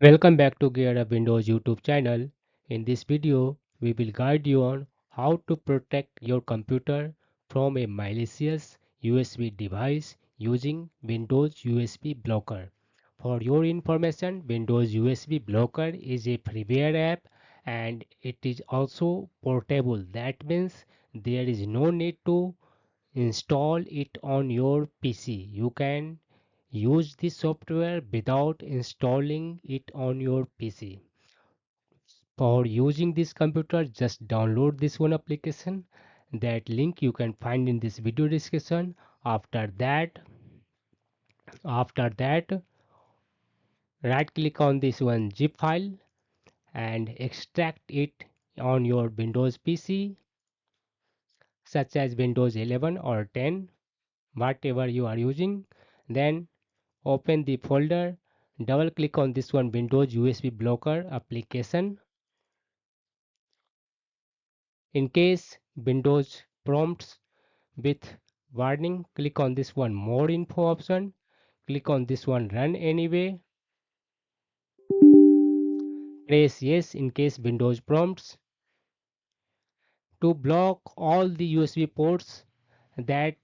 Welcome back to Gear Up Windows YouTube channel. In this video, we will guide you on how to protect your computer from a malicious USB device using Windows USB Blocker. For your information, Windows USB Blocker is a freeware app and it is also portable. That means there is no need to install it on your PC. You can use this software without installing it on your PC. For using this computer, just download this one application. That link you can find in this video description. After that, right click on this one zip file and extract it on your Windows PC, such as Windows 11 or 10, whatever you are using. Then open the folder, double click on this one Windows USB Blocker application. In case Windows prompts with warning, click on this one more info option, click on this one run anyway, press yes in case Windows prompts. To block all the USB ports that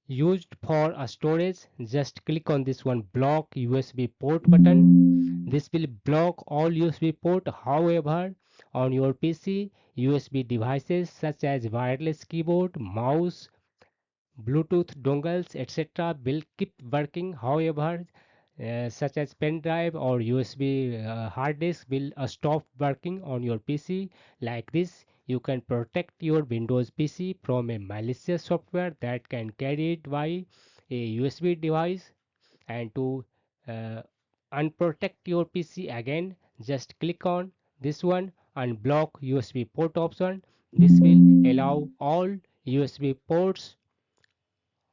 used for a storage, just click on this one block USB port button. This will block all USB port. However, on your PC, USB devices such as wireless keyboard, mouse, Bluetooth dongles, etc. will keep working. However, such as pen drive or USB hard disk will stop working on your PC. Like this, you can protect your Windows PC from a malicious software that can carry it by a USB device. And to uh, unprotect your PC again, just click on this one unblock USB port option. This will allow all USB ports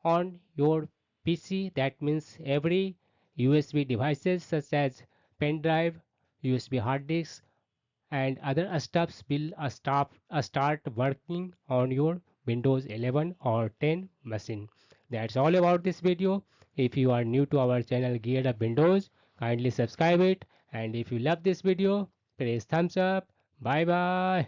on your PC. That means every USB devices such as pen drive, USB hard disk, and other stuffs will start working on your Windows 11 or 10 machine. That's all about this video. If you are new to our channel Geared Up Windows, kindly subscribe it, and if you love this video, press thumbs up. Bye bye.